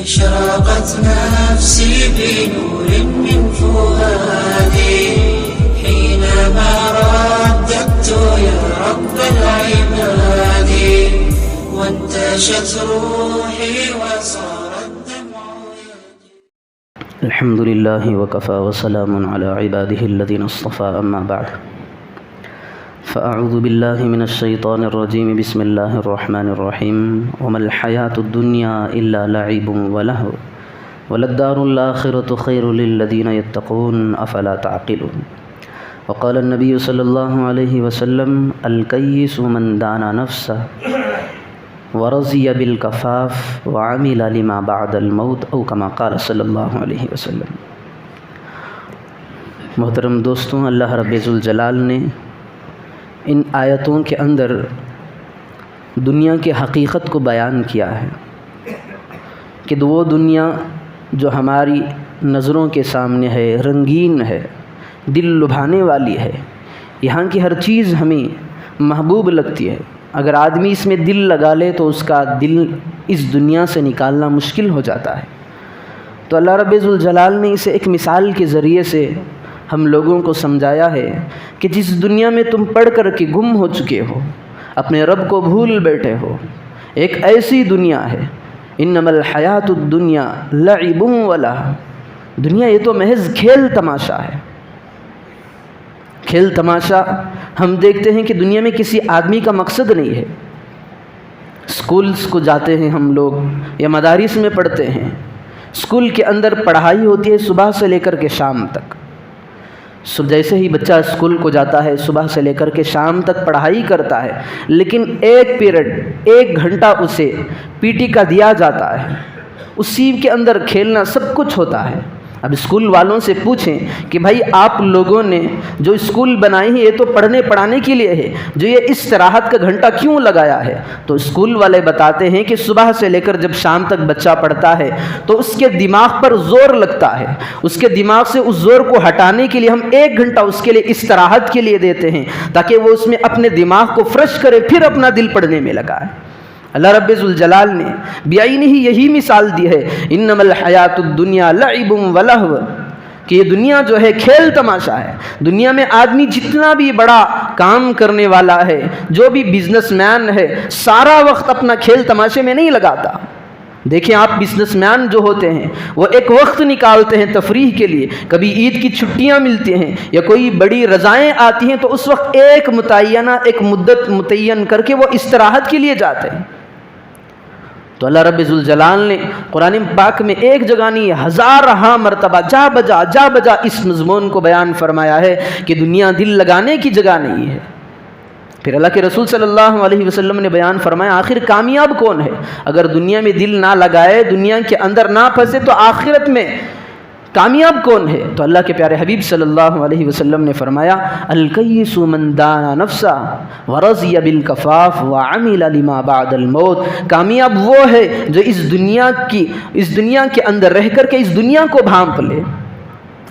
أشرقت نفسي بنور من فؤادي حينما رددت يا رب العباد وانتشت روحي وصار الدمع يجري. الحمد لله وكفى وسلام على عباده الذين اصطفى أما بعد فأعوذ بالله من الشيطان الرجيم بسم الله الرحمن الرحيم وما الحياة الدنيا إلا لعب ولهو وللدار الآخرة خير للذين يتقون أفلا تعقلون. وقال النبي صلى الله عليه وسلم الكيس من دان نفسه ورضي بالكفاف وعمل لما بعد الموت أو كما قال صلی اللہ علیہ وسلم. محترم دوستوں، اللہ رب ذوالجلال نے ان آیتوں کے اندر دنیا کی حقیقت کو بیان کیا ہے کہ وہ دنیا جو ہماری نظروں کے سامنے ہے، رنگین ہے، دل لبھانے والی ہے، یہاں کی ہر چیز ہمیں محبوب لگتی ہے. اگر آدمی اس میں دل لگا لے تو اس کا دل اس دنیا سے نکالنا مشکل ہو جاتا ہے. تو اللہ رب ذوالجلال نے اسے ایک مثال کے ذریعے سے ہم لوگوں کو سمجھایا ہے کہ جس دنیا میں تم پڑھ کر کے گم ہو چکے ہو، اپنے رب کو بھول بیٹھے ہو، ایک ایسی دنیا ہے. انما الحیات الدنیا لعب ولہو. دنیا یہ تو محض کھیل تماشا ہے. کھیل تماشا ہم دیکھتے ہیں کہ دنیا میں کسی آدمی کا مقصد نہیں ہے. اسکولس کو جاتے ہیں ہم لوگ یا مدارس میں پڑھتے ہیں. اسکول کے اندر پڑھائی ہوتی ہے صبح سے لے کر کے شام تک. جیسے ہی بچہ اسکول کو جاتا ہے صبح سے لے کر کے شام تک پڑھائی کرتا ہے، لیکن ایک پیریڈ، 1 گھنٹہ اسے پی ٹی کا دیا جاتا ہے. اسی کے اندر کھیلنا سب کچھ ہوتا ہے. اب اسکول والوں سے پوچھیں کہ بھائی آپ لوگوں نے جو اسکول بنائی ہے یہ تو پڑھنے پڑھانے کے لیے ہے، جو یہ استراحت کا گھنٹہ کیوں لگایا ہے؟ تو اسکول والے بتاتے ہیں کہ صبح سے لے کر جب شام تک بچہ پڑھتا ہے تو اس کے دماغ پر زور لگتا ہے. اس کے دماغ سے اس زور کو ہٹانے کے لیے ہم 1 گھنٹہ اس کے لیے استراحت کے لیے دیتے ہیں تاکہ وہ اس میں اپنے دماغ کو فریش کرے، پھر اپنا دل پڑھنے میں لگائے. اللہ رب ذوالجلال نے بعینہ ہی یہی مثال دی ہے، انما الحیات الدنیا لعب ولہو، کہ یہ دنیا جو ہے کھیل تماشا ہے. دنیا میں آدمی جتنا بھی بڑا کام کرنے والا ہے، جو بھی بزنس مین ہے، سارا وقت اپنا کھیل تماشے میں نہیں لگاتا. دیکھیں آپ بزنس مین جو ہوتے ہیں وہ ایک وقت نکالتے ہیں تفریح کے لیے. کبھی عید کی چھٹیاں ملتی ہیں یا کوئی بڑی رضائیں آتی ہیں تو اس وقت ایک مدت متعین کر کے وہ استراحت کے لیے جاتے ہیں. تو اللہ رب ذوالجلال نے قرآن پاک میں ایک جگہ نہیں 1000 مرتبہ جا بجا اس مضمون کو بیان فرمایا ہے کہ دنیا دل لگانے کی جگہ نہیں ہے. پھر اللہ کے رسول صلی اللہ علیہ وسلم نے بیان فرمایا آخر کامیاب کون ہے؟ اگر دنیا میں دل نہ لگائے، دنیا کے اندر نہ پھنسے تو آخرت میں کامیاب کون ہے؟ تو اللہ کے پیارے حبیب صلی اللہ علیہ وسلم نے فرمایا الکیس من دان نفسہ ورضی بالکفاف وعمل لما بعد الموت. کامیاب وہ ہے جو اس دنیا کے اندر رہ کر کے اس دنیا کو بھانپ لے.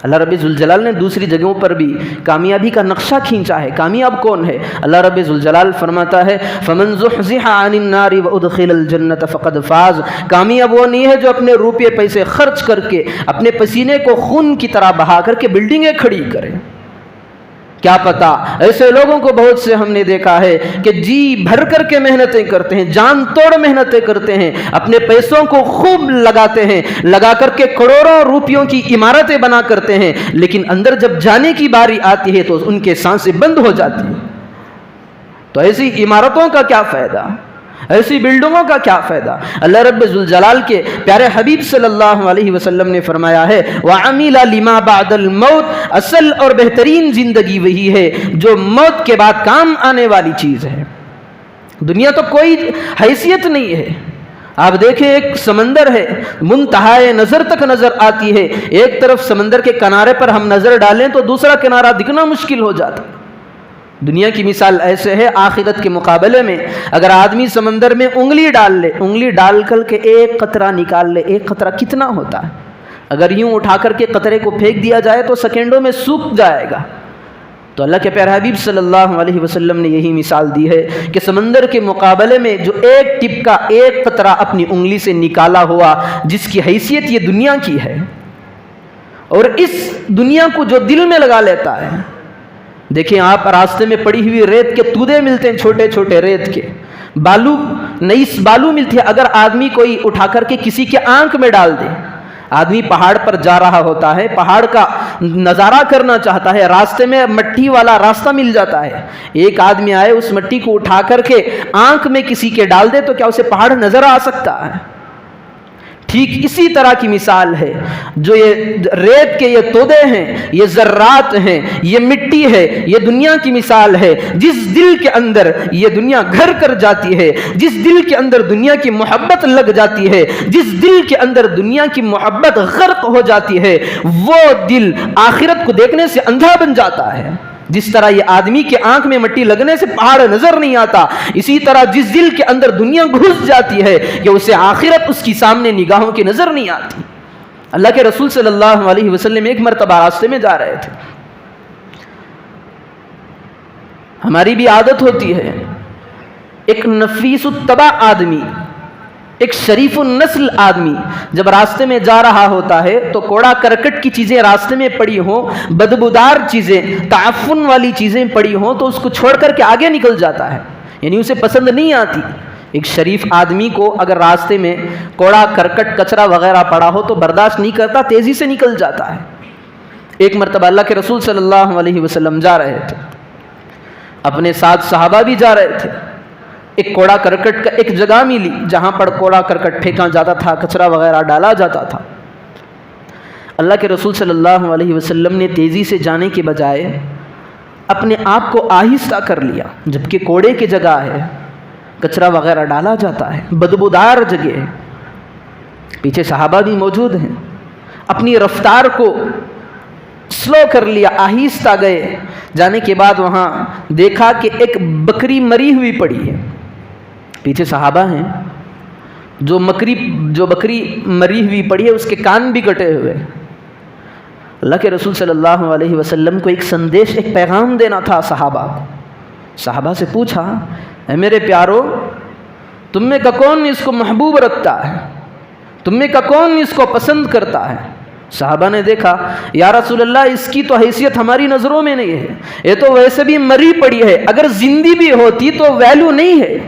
اللہ رب ذوالجلال نے دوسری جگہوں پر بھی کامیابی کا نقشہ کھینچا ہے. کامیاب کون ہے؟ اللہ رب ذوالجلال فرماتا ہے فمن زحزح عن النار وادخل الجنة فقد فاز. کامیاب وہ نہیں ہے جو اپنے روپے پیسے خرچ کر کے اپنے پسینے کو خون کی طرح بہا کر کے بلڈنگیں کھڑی کرے. کیا پتا ایسے لوگوں کو بہت سے ہم نے دیکھا ہے کہ جی بھر کر کے محنتیں کرتے ہیں، جان توڑ محنتیں کرتے ہیں، اپنے پیسوں کو خوب لگاتے ہیں، لگا کر کے کروڑوں روپیوں کی عمارتیں بنا کرتے ہیں، لیکن اندر جب جانے کی باری آتی ہے تو ان کے سانسیں بند ہو جاتی ہیں. تو ایسی عمارتوں کا کیا فائدہ؟ ایسی بلڈنگوں کا کیا فائدہ؟ اللہ رب ذوالجلال کے پیارے حبیب صلی اللہ علیہ وسلم نے فرمایا ہے وَعَمِلَ لِمَا بَعْدَ الْمَوْتِ. اصل اور بہترین زندگی وہی ہے جو موت کے بعد کام آنے والی چیز ہے. دنیا تو کوئی حیثیت نہیں ہے. آپ دیکھیں ایک سمندر ہے، منتہائے نظر تک نظر آتی ہے. ایک طرف سمندر کے کنارے پر ہم نظر ڈالیں تو دوسرا کنارہ دکھنا مشکل ہو جاتا. دنیا کی مثال ایسے ہے، آخرت کے مقابلے میں اگر آدمی سمندر میں انگلی ڈال کر کے 1 قطرہ نکال لے، 1 قطرہ کتنا ہوتا ہے؟ اگر یوں اٹھا کر کے قطرے کو پھینک دیا جائے تو سیکنڈوں میں سوکھ جائے گا. تو اللہ کے پیارے حبیب صلی اللہ علیہ وسلم نے یہی مثال دی ہے کہ سمندر کے مقابلے میں جو ایک ٹپ کا ایک قطرہ اپنی انگلی سے نکالا ہوا، جس کی حیثیت یہ دنیا کی ہے، اور اس دنیا کو جو دل میں لگا لیتا ہے. دیکھیں آپ راستے میں پڑی ہوئی ریت کے تودے ملتے ہیں، چھوٹے چھوٹے ریت کے بالو، نئیس بالو ملتی ہے. اگر آدمی کوئی اٹھا کر کے کسی کے آنکھ میں ڈال دے، آدمی پہاڑ پر جا رہا ہوتا ہے، پہاڑ کا نظارہ کرنا چاہتا ہے، راستے میں مٹی والا راستہ مل جاتا ہے، ایک آدمی آئے اس مٹی کو اٹھا کر کے آنکھ میں کسی کے ڈال دے تو کیا اسے پہاڑ نظر آ سکتا ہے؟ ٹھیک اسی طرح کی مثال ہے. جو یہ ریت کے یہ تودے ہیں، یہ ذرات ہیں، یہ مٹی ہے، یہ دنیا کی مثال ہے. جس دل کے اندر یہ دنیا گھر کر جاتی ہے، جس دل کے اندر دنیا کی محبت لگ جاتی ہے، جس دل کے اندر دنیا کی محبت غرق ہو جاتی ہے، وہ دل آخرت کو دیکھنے سے اندھا بن جاتا ہے. جس طرح یہ آدمی کے آنکھ میں مٹی لگنے سے پہاڑ نظر نہیں آتا، اسی طرح جس دل کے اندر دنیا گھس جاتی ہے کہ اسے آخرت اس کی سامنے نگاہوں کی نظر نہیں آتی. اللہ کے رسول صلی اللہ علیہ وسلم ایک مرتبہ راستے میں جا رہے تھے. ہماری بھی عادت ہوتی ہے، ایک نفیس الطبع آدمی، ایک شریف النسل آدمی جب راستے میں جا رہا ہوتا ہے تو کوڑا کرکٹ کی چیزیں راستے میں پڑی ہوں، بدبودار چیزیں، تعفن والی چیزیں پڑی ہوں تو اس کو چھوڑ کر کے آگے نکل جاتا ہے، یعنی اسے پسند نہیں آتی. ایک شریف آدمی کو اگر راستے میں کوڑا کرکٹ کچرا وغیرہ پڑا ہو تو برداشت نہیں کرتا، تیزی سے نکل جاتا ہے. ایک مرتبہ اللہ کے رسول صلی اللہ علیہ وسلم جا رہے تھے، اپنے ساتھ صحابہ بھی جا رہے تھے. ایک کوڑا کرکٹ کا ایک جگہ ملی جہاں پر کوڑا کرکٹ پھینکا جاتا تھا، کچرا وغیرہ ڈالا جاتا تھا. اللہ کے رسول صلی اللہ علیہ وسلم نے تیزی سے جانے کے بجائے اپنے آپ کو آہستہ کر لیا، جبکہ کوڑے کی جگہ ہے، کچرا وغیرہ ڈالا جاتا ہے، بدبودار جگہ ہے، پیچھے صحابہ بھی موجود ہیں. اپنی رفتار کو سلو کر لیا، آہستہ گئے. جانے کے بعد وہاں دیکھا کہ ایک بکری مری ہوئی پڑی ہے، پیچھے صحابہ ہیں. جو بکری مری ہوئی پڑی ہے اس کے کان بھی کٹے ہوئے. اللہ کے رسول صلی اللہ علیہ وسلم کو ایک سندیش، ایک پیغام دینا تھا صحابہ کو. صحابہ سے پوچھا، اے میرے پیارو، تم میں کا کون اس کو محبوب رکھتا ہے؟ تم میں کا کون اس کو پسند کرتا ہے؟ صحابہ نے دیکھا، یا رسول اللہ اس کی تو حیثیت ہماری نظروں میں نہیں ہے، یہ تو ویسے بھی مری پڑی ہے، اگر زندی بھی ہوتی تو ویلیو نہیں ہے.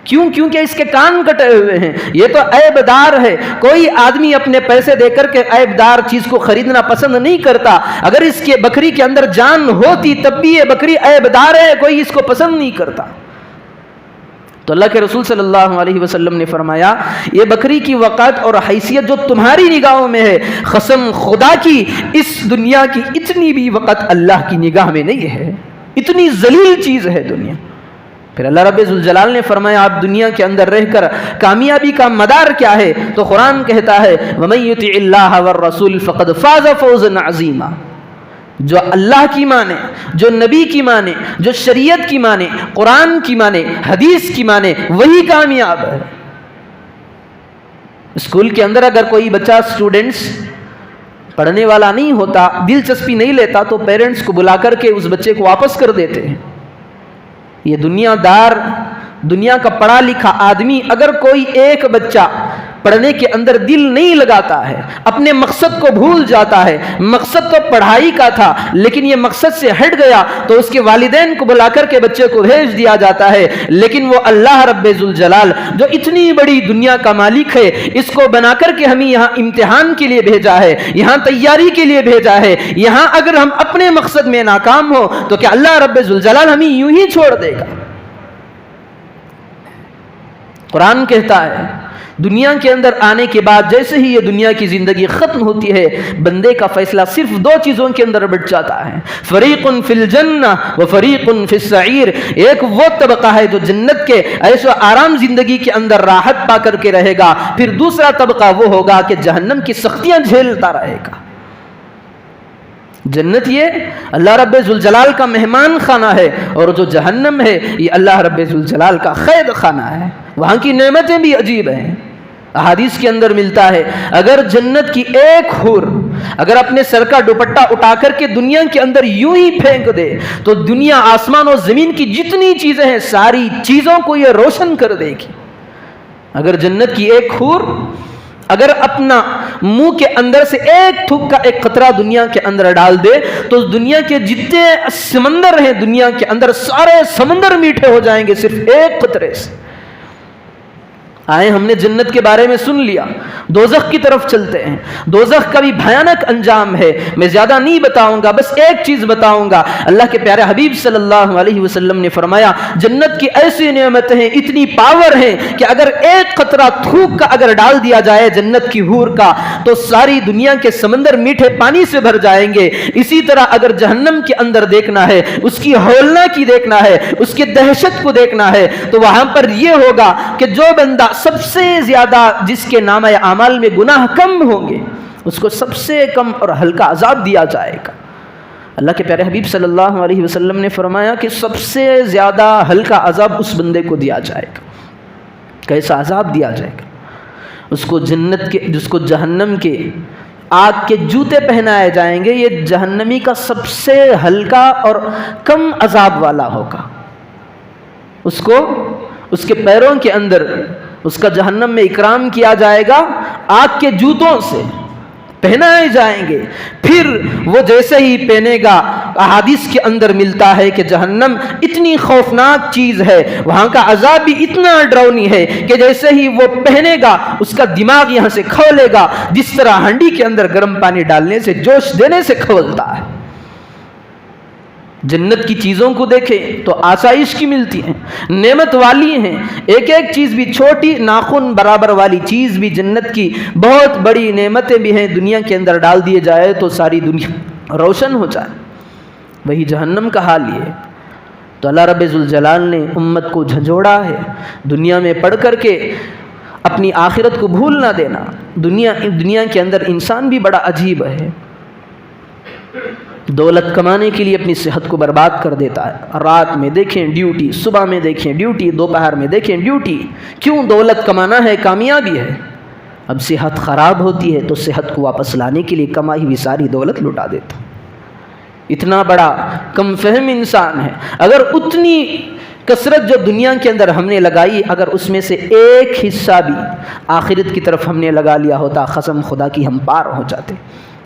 کیوں؟ کیونکہ اس کے کان کٹے ہوئے ہیں، یہ تو عیب دار ہے. کوئی آدمی اپنے پیسے دے کر کے عیب دار چیز کو خریدنا پسند نہیں کرتا. اگر اس کے بکری کے اندر جان ہوتی تب بھی یہ بکری عیب دار ہے، کوئی اس کو پسند نہیں کرتا. تو اللہ کے رسول صلی اللہ علیہ وسلم نے فرمایا، یہ بکری کی وقت اور حیثیت جو تمہاری نگاہوں میں ہے، قسم خدا کی اس دنیا کی اتنی بھی وقت اللہ کی نگاہ میں نہیں ہے. اتنی ذلیل چیز ہے دنیا. پھر اللہ رب ذوالجلال نے فرمایا، آپ دنیا کے اندر رہ کر کامیابی کا مدار کیا ہے؟ تو قرآن کہتا ہے، وَمَن يُطِعِ اللَّهَ وَالرَّسُولَ فَقَدْ فَازَ فَوْزًا عَظِيمًا. جو اللہ کی مانے، جو نبی کی مانے، جو شریعت کی مانے، قرآن کی مانے، حدیث کی مانے، وہی کامیاب ہے. اسکول کے اندر اگر کوئی بچہ اسٹوڈنٹس پڑھنے والا نہیں ہوتا، دلچسپی نہیں لیتا، تو پیرنٹس کو بلا کر کے اس بچے کو واپس کر دیتے ہیں. یہ دنیا دار، دنیا کا پڑھا لکھا آدمی اگر کوئی ایک بچہ پڑھنے کے اندر دل نہیں لگاتا ہے، اپنے مقصد کو بھول جاتا ہے، مقصد تو پڑھائی کا تھا لیکن یہ مقصد سے ہٹ گیا، تو اس کے والدین کو بلا کر کے بچے کو بھیج دیا جاتا ہے. لیکن وہ اللہ رب ذوالجلال جو اتنی بڑی دنیا کا مالک ہے، اس کو بنا کر کے ہمیں یہاں امتحان کے لیے بھیجا ہے، یہاں تیاری کے لیے بھیجا ہے. یہاں اگر ہم اپنے مقصد میں ناکام ہو تو کیا اللہ رب ذوالجلال ہمیں یوں ہی چھوڑ دے گا؟ قرآن کہتا ہے، دنیا کے اندر آنے کے بعد جیسے ہی یہ دنیا کی زندگی ختم ہوتی ہے، بندے کا فیصلہ صرف دو چیزوں کے اندر بٹ جاتا ہے، فریق فی الجنہ و فریق فی السعیر. ایک وہ طبقہ ہے جو جنت کے عیش و آرام زندگی کے اندر راحت پا کر کے رہے گا، پھر دوسرا طبقہ وہ ہوگا کہ جہنم کی سختیاں جھیلتا رہے گا. جنت یہ اللہ رب ذوالجلال کا مہمان خانہ ہے، اور جو جہنم ہے یہ اللہ رب ذوالجلال کا قید خانہ ہے. وہاں کی نعمتیں بھی عجیب ہیں. احادیث کے اندر ملتا ہے، اگر جنت کی ایک حور اگر اپنے سر کا دوپٹہ اٹھا کر کے دنیا کے اندر یوں ہی پھینک دے تو دنیا آسمان و زمین کی جتنی چیزیں ہیں ساری چیزوں کو یہ روشن کر دے گی۔ اگر جنت کی ایک حور اگر اپنا منہ کے اندر سے ایک تھوک کا ایک قطرہ دنیا کے اندر ڈال دے تو دنیا کے جتنے سمندر ہیں دنیا کے اندر سارے سمندر میٹھے ہو جائیں گے صرف ایک قطرے سے۔ آئے ہم نے جنت کے بارے میں سن لیا، دوزخ کی طرف چلتے ہیں۔ دوزخ کا بھی بھیانک انجام ہے، میں زیادہ نہیں بتاؤں گا، بس ایک چیز بتاؤں گا۔ اللہ کے پیارے حبیب صلی اللہ علیہ وسلم نے فرمایا جنت کی ایسی نعمتیں ہیں، اتنی پاور ہیں کہ اگر ایک قطرہ تھوک کا اگر ڈال دیا جائے جنت کی حور کا تو ساری دنیا کے سمندر میٹھے پانی سے بھر جائیں گے۔ اسی طرح اگر جہنم کے اندر دیکھنا ہے، اس کی ہولناکی دیکھنا ہے، اس کی دہشت کو دیکھنا ہے تو وہاں پر یہ ہوگا کہ جو بندہ سب سے زیادہ جس کے نامہ اعمال میں گناہ کم ہوں گے اس کو سب سے کم اور ہلکا عذاب دیا جائے گا۔ اللہ کے پیارے حبیب صلی اللہ علیہ وسلم نے فرمایا کہ سب سے زیادہ ہلکا عذاب اس بندے کو دیا جائے گا۔ کیسا عذاب دیا جائے گا؟ اس کو جنت کے جس کو جہنم کے آگ کے جوتے پہنائے جائیں گے، یہ جہنمی کا سب سے ہلکا اور کم عذاب والا ہوگا۔ اس کو اس کے پیروں کے اندر اس کا جہنم میں اکرام کیا جائے گا، آگ کے جوتوں سے پہنائے جائیں گے۔ پھر وہ جیسے ہی پہنے گا، احادیث کے اندر ملتا ہے کہ جہنم اتنی خوفناک چیز ہے، وہاں کا عذاب بھی اتنا ڈراؤنی ہے کہ جیسے ہی وہ پہنے گا اس کا دماغ یہاں سے کھولے گا، جس طرح ہنڈی کے اندر گرم پانی ڈالنے سے جوش دینے سے کھولتا ہے۔ جنت کی چیزوں کو دیکھیں تو آسائش کی ملتی ہیں، نعمت والی ہیں، ایک ایک چیز بھی چھوٹی ناخن برابر والی چیز بھی جنت کی بہت بڑی نعمتیں بھی ہیں، دنیا کے اندر ڈال دیے جائے تو ساری دنیا روشن ہو جائے۔ وہی جہنم کا حال یہ ہے۔ تو اللہ رب ذوالجلال نے امت کو جھنجھوڑا ہے دنیا میں پڑھ کر کے اپنی آخرت کو بھول نہ دینا۔ دنیا کے اندر انسان بھی بڑا عجیب ہے، دولت کمانے کے لیے اپنی صحت کو برباد کر دیتا ہے۔ رات میں دیکھیں ڈیوٹی، صبح میں دیکھیں ڈیوٹی، دوپہر میں دیکھیں ڈیوٹی۔ کیوں؟ دولت کمانا ہے، کامیابی ہے۔ اب صحت خراب ہوتی ہے تو صحت کو واپس لانے کے لیے کمائی ہوئی ساری دولت لٹا دیتا۔ اتنا بڑا کم فہم انسان ہے۔ اگر اتنی کثرت جو دنیا کے اندر ہم نے لگائی، اگر اس میں سے ایک حصہ بھی آخرت کی طرف ہم نے لگا لیا ہوتا، قسم خدا کی ہم پار ہو جاتے۔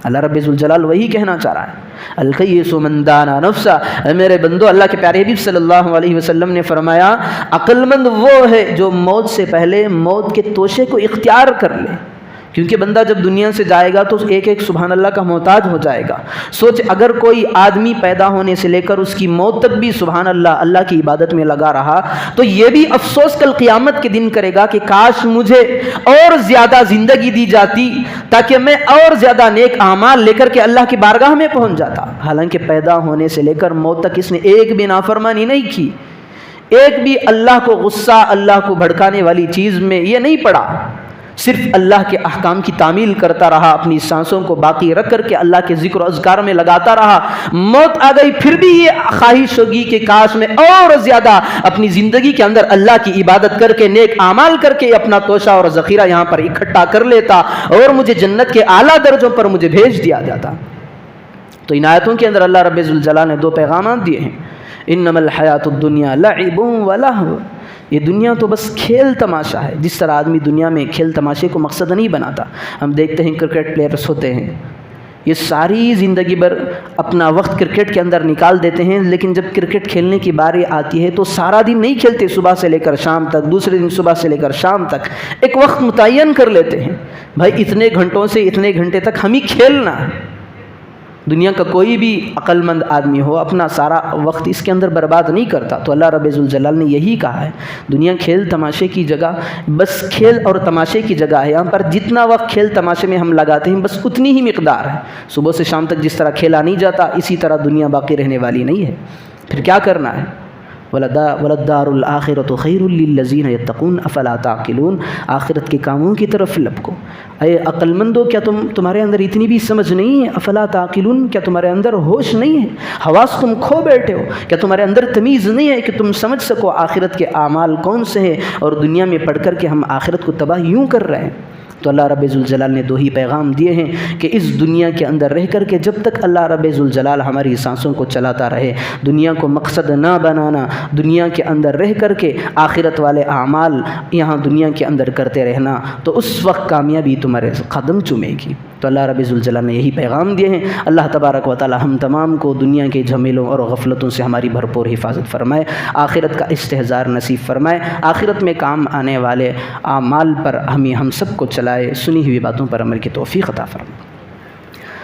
اللہ رب ذوالجلال وہی کہنا چاہ رہا ہے، الکیس من دانا نفسا۔ میرے بندو، اللہ کے پیارے حبیب صلی اللہ علیہ وسلم نے فرمایا عقل مند وہ ہے جو موت سے پہلے موت کے توشے کو اختیار کر لے، کیونکہ بندہ جب دنیا سے جائے گا تو ایک ایک سبحان اللہ کا محتاج ہو جائے گا۔ سوچ، اگر کوئی آدمی پیدا ہونے سے لے کر اس کی موت تک بھی سبحان اللہ اللہ کی عبادت میں لگا رہا تو یہ بھی افسوس کل قیامت کے دن کرے گا کہ کاش مجھے اور زیادہ زندگی دی جاتی تاکہ میں اور زیادہ نیک اعمال لے کر کے اللہ کی بارگاہ میں پہنچ جاتا۔ حالانکہ پیدا ہونے سے لے کر موت تک اس نے ایک بھی نافرمانی نہیں کی، ایک بھی اللہ کو غصہ، اللہ کو بھڑکانے والی چیز میں یہ نہیں پڑا، صرف اللہ کے احکام کی تعمیل کرتا رہا، اپنی سانسوں کو باقی رکھ کر کے اللہ کے ذکر و اذکار میں لگاتا رہا۔ موت آ گئی پھر بھی یہ خواہش ہوگی کہ کاش میں اور زیادہ اپنی زندگی کے اندر اللہ کی عبادت کر کے نیک اعمال کر کے اپنا توشہ اور ذخیرہ یہاں پر اکٹھا کر لیتا اور مجھے جنت کے اعلیٰ درجوں پر مجھے بھیج دیا جاتا۔ تو ان آیتوں کے اندر اللہ رب ذوالجلال نے دو پیغامات دیے ہیں، انما الحیات الدنیا لعب ولہو، یہ دنیا تو بس کھیل تماشا ہے۔ جس طرح آدمی دنیا میں کھیل تماشے کو مقصد نہیں بناتا، ہم دیکھتے ہیں کرکٹ پلیئرز ہوتے ہیں، یہ ساری زندگی بھر اپنا وقت کرکٹ کے اندر نکال دیتے ہیں، لیکن جب کرکٹ کھیلنے کی باری آتی ہے تو سارا دن نہیں کھیلتے، صبح سے لے کر شام تک، دوسرے دن صبح سے لے کر شام تک ایک وقت متعین کر لیتے ہیں، بھائی اتنے گھنٹوں سے اتنے گھنٹے تک ہمیں کھیلنا ہے۔ دنیا کا کوئی بھی عقل مند آدمی ہو اپنا سارا وقت اس کے اندر برباد نہیں کرتا۔ تو اللہ رب ذوالجلال نے یہی کہا ہے، دنیا کھیل تماشے کی جگہ، بس کھیل اور تماشے کی جگہ ہے، یہاں پر جتنا وقت کھیل تماشے میں ہم لگاتے ہیں بس اتنی ہی مقدار ہے۔ صبح سے شام تک جس طرح کھیلا نہیں جاتا اسی طرح دنیا باقی رہنے والی نہیں ہے۔ پھر کیا کرنا ہے؟ وَلَلدَّارُ الْآخِرَةُ خَيْرٌ لِّلَّذِينَ يَتَّقُونَ أَفَلَا تَعْقِلُونَ، آخرت کے کاموں کی طرف لب کو۔ اے عقل مندو، کیا تمہارے اندر اتنی بھی سمجھ نہیں ہے؟ افلا تعقلون، کیا تمہارے اندر ہوش نہیں ہے؟ حواس تم کھو بیٹھے ہو؟ کیا تمہارے اندر تمیز نہیں ہے کہ تم سمجھ سکو آخرت کے اعمال کون سے ہیں اور دنیا میں پڑھ کر کے ہم آخرت کو تباہ یوں کر رہے ہیں؟ تو اللہ رب ذوالجلال نے 2 ہی پیغام دیے ہیں کہ اس دنیا کے اندر رہ کر کے جب تک اللہ رب ذوالجلال ہماری سانسوں کو چلاتا رہے، دنیا کو مقصد نہ بنانا، دنیا کے اندر رہ کر کے آخرت والے اعمال یہاں دنیا کے اندر کرتے رہنا، تو اس وقت کامیابی تمہارے قدم چومے گی۔ تو اللہ رب ذوالجلال نے یہی پیغام دیے ہیں۔ اللہ تبارک و تعالی ہم تمام کو دنیا کے جھمیلوں اور غفلتوں سے ہماری بھرپور حفاظت فرمائے، آخرت کا استحضار نصیب فرمائے، آخرت میں کام آنے والے اعمال پر ہم سب کو چلائے، سنی ہوئی باتوں پر عمل کی توفیق عطا فرمائے۔